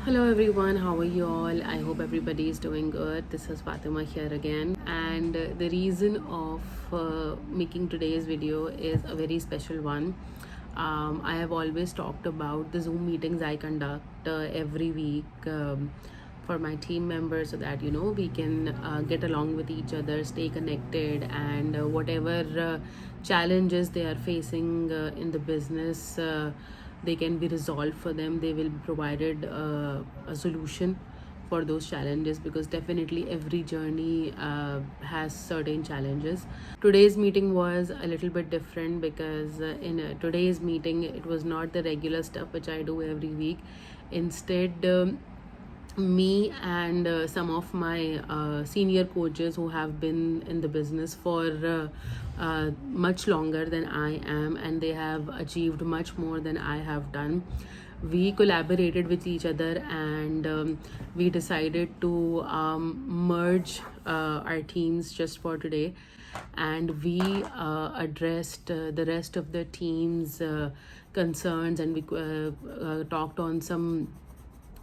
Hello everyone, how are you all? I hope everybody is doing good. This is Fatima here again, and the reason of making today's video is a very special one. I have always talked about the Zoom meetings I conduct every week for my team members so that we can get along with each other, stay connected, and whatever challenges they are facing in the business. They can be resolved for them. They will be provided a solution for those challenges, because definitely every journey has certain challenges. Today's meeting was a little bit different because in today's meeting it was not the regular stuff which I do every week. Instead, me and some of my senior coaches who have been in the business for much longer than I am, and they have achieved much more than I have done. We collaborated with each other, and we decided to merge our teams just for today, and we addressed the rest of the team's concerns, and we talked on some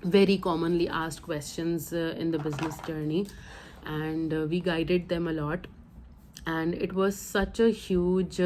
very commonly asked questions in the business journey, and we guided them a lot. And it was such a huge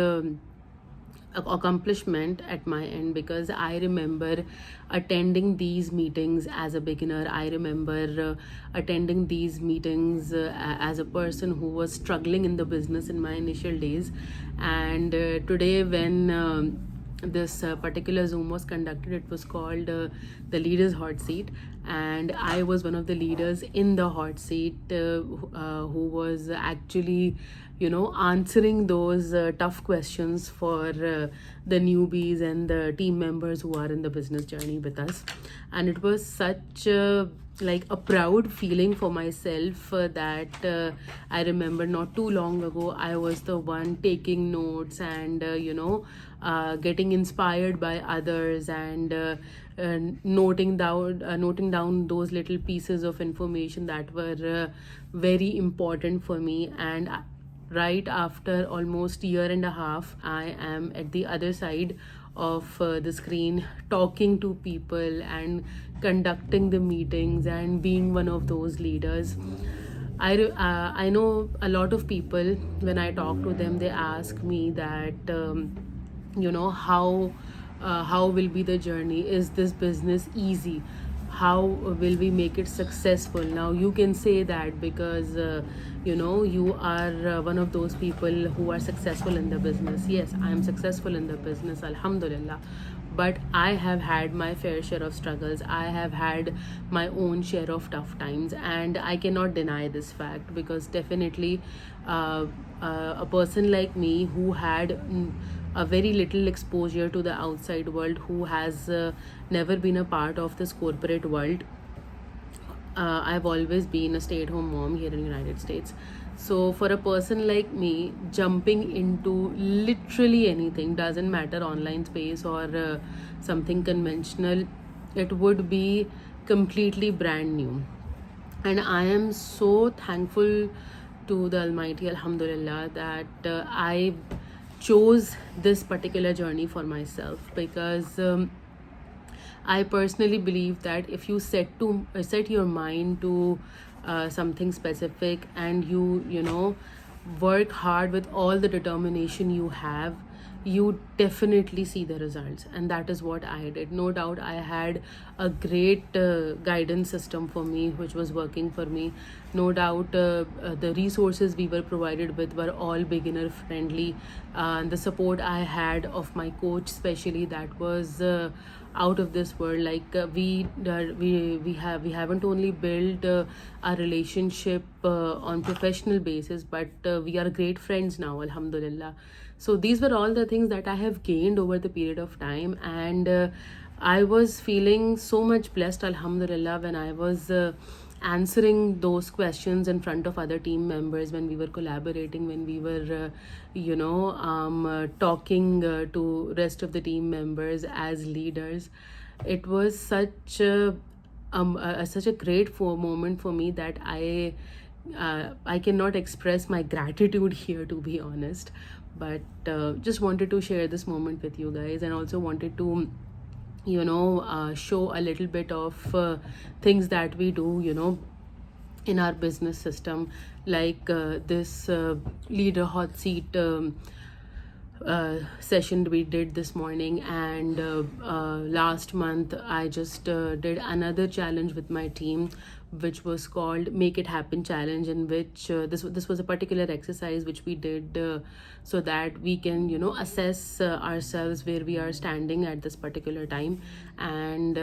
accomplishment at my end, because I remember attending these meetings as a beginner. I remember attending these meetings as a person who was struggling in the business in my initial days. And today, when this particular Zoom was conducted, it was called the Leaders Hot Seat, and I was one of the leaders in the hot seat who was actually answering those tough questions for the newbies and the team members who are in the business journey with us. And it was such like a proud feeling for myself that I remember not too long ago I was the one taking notes, and getting inspired by others, and noting down those little pieces of information that were very important for me. And right after almost year and a half, I am at the other side of the screen, talking to people and conducting the meetings and being one of those leaders. I know a lot of people, when I talk to them, they ask me that how will be the journey? Is this business easy? How will we make it successful? Now you can say that because you are one of those people who are successful in the business. Yes, I am successful in the business, alhamdulillah, but I have had my fair share of struggles. I have had my own share of tough times, and I cannot deny this fact, because definitely a person like me who had a very little exposure to the outside world, who has never been a part of this corporate world. I've always been a stay-at-home mom here in the United States. So for a person like me, jumping into literally anything, doesn't matter online space or something conventional, it would be completely brand new. And I am so thankful to the Almighty, alhamdulillah, that I chose this particular journey for myself, because I personally believe that if you set your mind to something specific, and you work hard with all the determination you have, you definitely see the results. And that is what I did. No doubt I had a great guidance system for me, which was working for me. No doubt the resources we were provided with were all beginner friendly. The support I had of my coach especially, that was out of this world. Like we haven't only built our relationship on professional basis, but we are great friends now, alhamdulillah. So these were all the things that I have gained over the period of time, and I was feeling so much blessed, alhamdulillah, when I was answering those questions in front of other team members, when we were collaborating, when we were talking to rest of the team members as leaders. It was such a great moment for me that I cannot express my gratitude here, to be honest. But just wanted to share this moment with you guys, and also wanted to show a little bit of things that we do, in our business system, like this leader hot seat session we did this morning. And last month I just did another challenge with my team, which was called Make It Happen Challenge, in which this was a particular exercise which we did so that we can assess ourselves, where we are standing at this particular time, and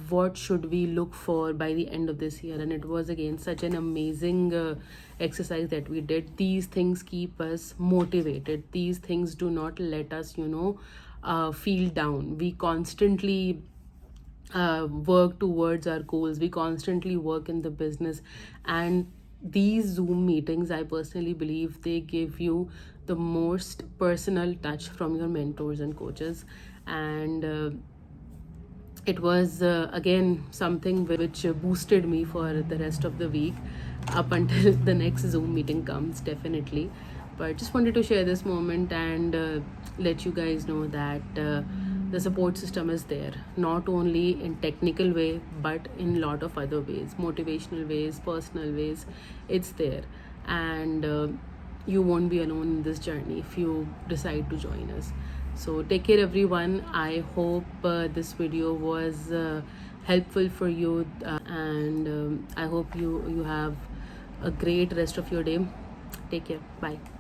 what should we look for by the end of this year. And it was again such an amazing exercise that we did. These things keep us motivated. These things do not let us feel down. We constantly work towards our goals. We constantly work in the business, and these Zoom meetings, I personally believe, they give you the most personal touch from your mentors and coaches. And it was again something which boosted me for the rest of the week, up until the next Zoom meeting comes, definitely. But just wanted to share this moment and let you guys know that the support system is there, not only in technical way but in lot of other ways, motivational ways, personal ways. It's there. And you won't be alone in this journey if you decide to join us. So take care, everyone. I hope this video was helpful for you, and I hope you have a great rest of your day. Take care. Bye.